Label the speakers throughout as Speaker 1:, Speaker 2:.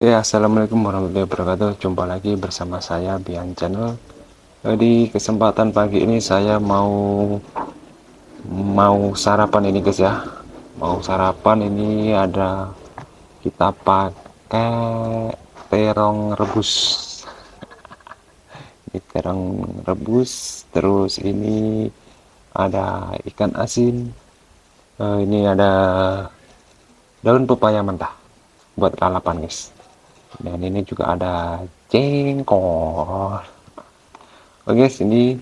Speaker 1: Ya, assalamualaikum warahmatullahi wabarakatuh. Jumpa lagi bersama saya Bian Channel. Di kesempatan pagi ini saya mau sarapan ini guys ya. Mau sarapan ini kita pakai terong rebus. Ini terong rebus. Terus ini ada ikan asin. Ini ada daun pepaya mentah buat lalapan guys. Dan ini juga ada jengkol. Oke, sini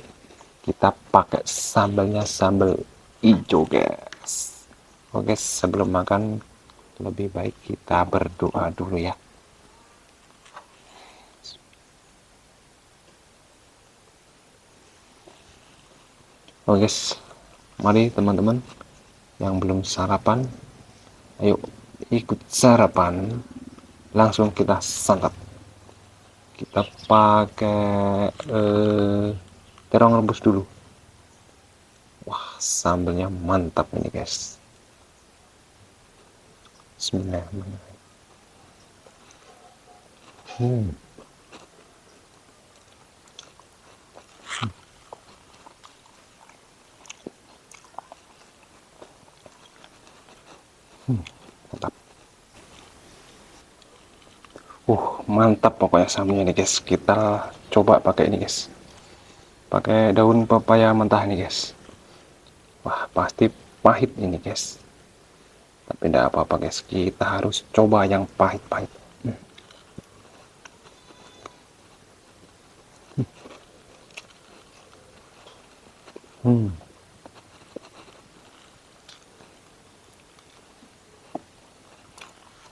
Speaker 1: kita pakai sambalnya sambal hijau guys. Oke, sebelum makan lebih baik kita berdoa dulu ya. Oke guys, mari teman-teman yang belum sarapan, ayo ikut sarapan. Langsung kita santap. Kita pakai terong rebus dulu. Wah, sambalnya mantap ini guys. Bismillahirrahmanirrahim. Mantap. Mantap pokoknya sambalnya nih guys. Kita coba pakai ini guys. Pakai daun pepaya mentah nih guys. Wah, pasti pahit ini guys. Tapi tidak apa-apa guys. Kita harus coba yang pahit-pahit. Hmm.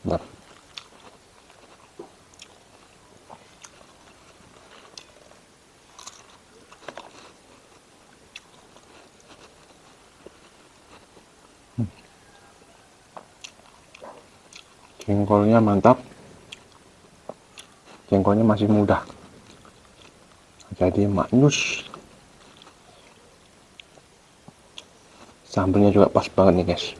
Speaker 1: Mantap. Jengkolnya mantap. Jengkolnya masih muda. Jadi maknyus. Sambalnya juga pas banget nih guys.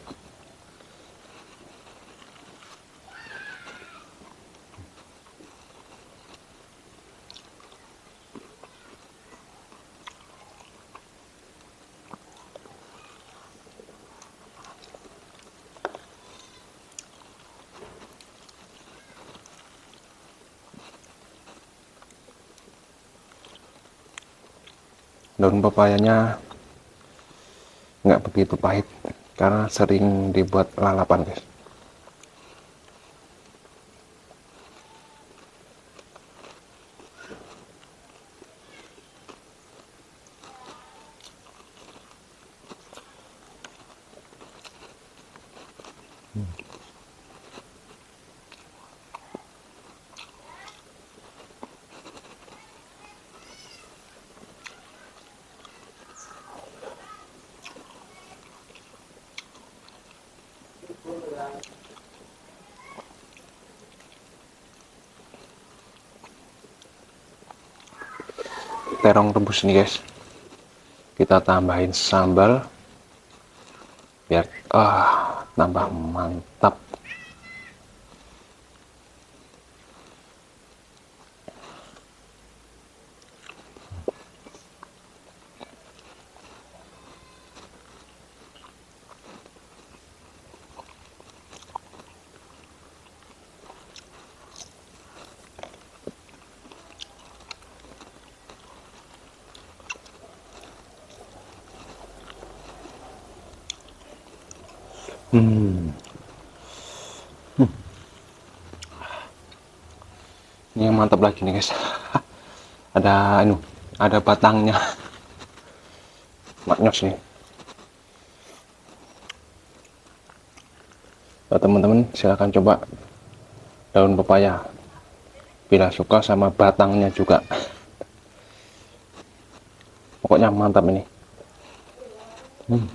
Speaker 1: Daun pepayanya nggak begitu pahit karena sering dibuat lalapan guys. Terong rebus nih guys, kita tambahin sambal biar tambah mantap. Ini yang mantap lagi nih guys. Ada batangnya. Maknyos nih. Nah, teman-teman silahkan coba daun pepaya bila suka sama batangnya juga. Pokoknya mantap ini. Hmm.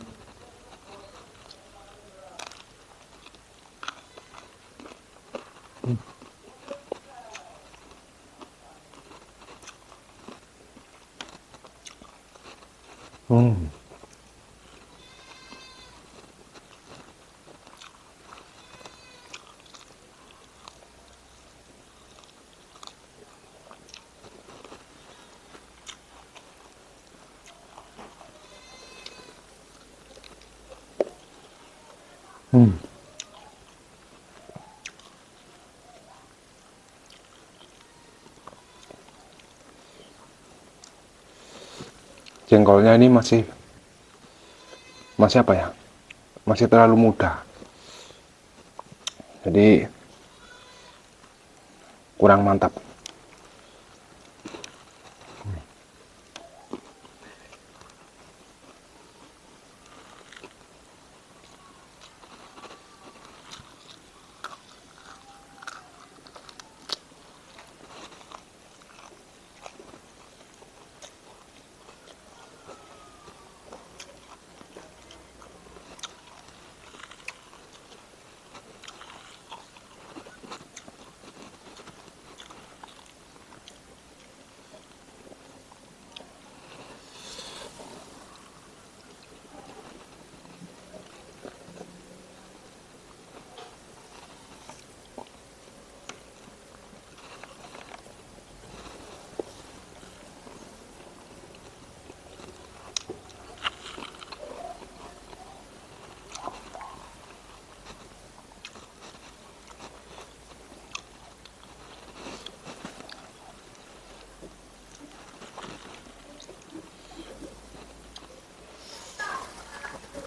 Speaker 1: Hmm. Jengkolnya ini masih masih apa ya? Masih terlalu muda. Jadi kurang mantap.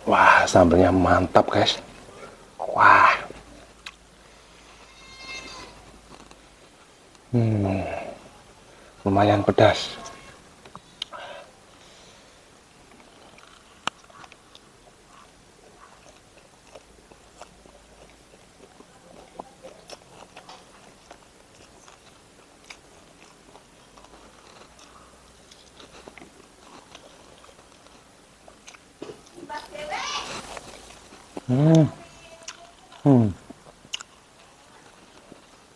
Speaker 1: Wah, sambalnya mantap, guys. Wah. Lumayan pedas. Hmm. Hmm.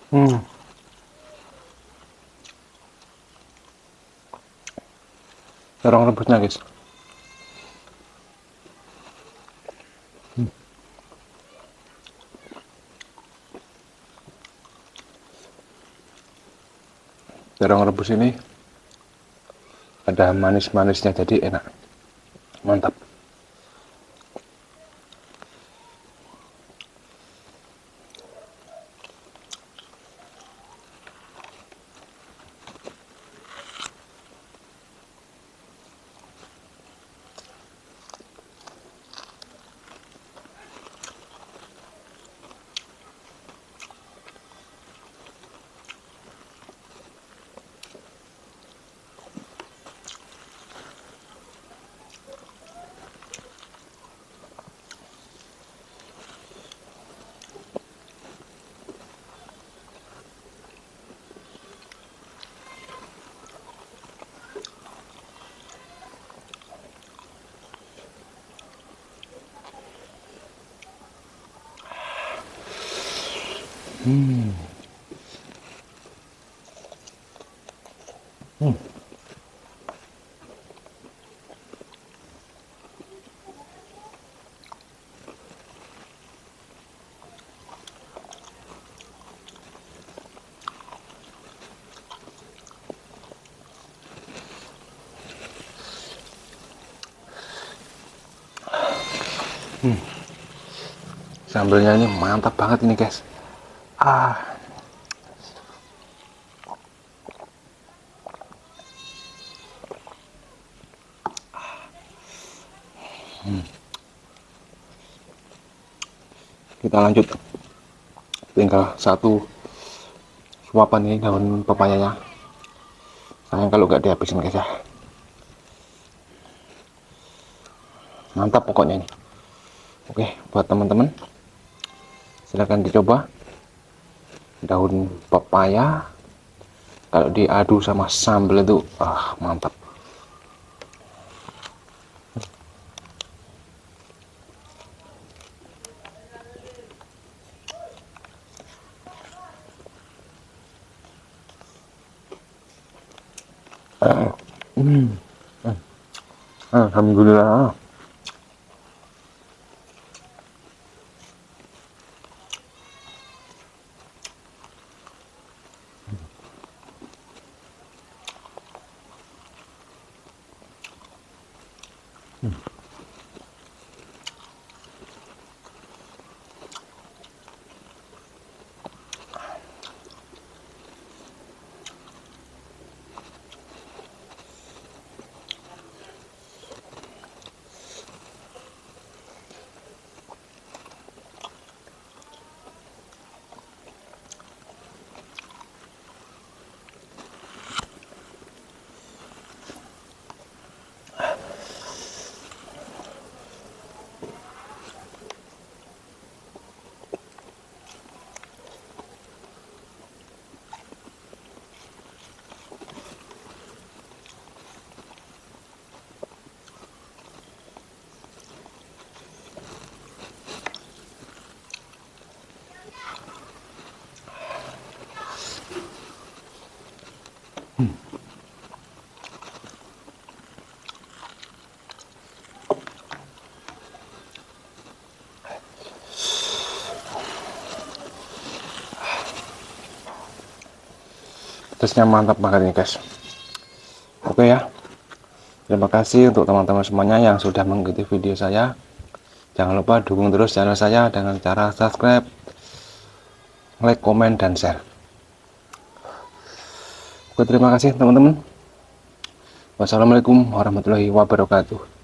Speaker 1: Hmm. Terong rebusnya, guys. Terong rebus ini ada manis-manisnya, jadi enak. Mantap. Sambalnya ini mantap banget ini, guys. Ah. Kita lanjut. Tinggal satu suapan ini daun pepayanya. Sayang kalau nggak dihabisin, guys ya. Mantap pokoknya ini. Oke, buat teman-teman, silahkan dicoba. Daun pepaya kalau diadu sama sambal itu mantap. Alhamdulillah. pedasnya mantap banget nih guys. Oke ya, terima kasih untuk teman-teman semuanya yang sudah mengikuti video saya. Jangan lupa dukung terus channel saya dengan cara subscribe, like, komen, dan share. Oke, terima kasih teman-teman. Wassalamualaikum warahmatullahi wabarakatuh.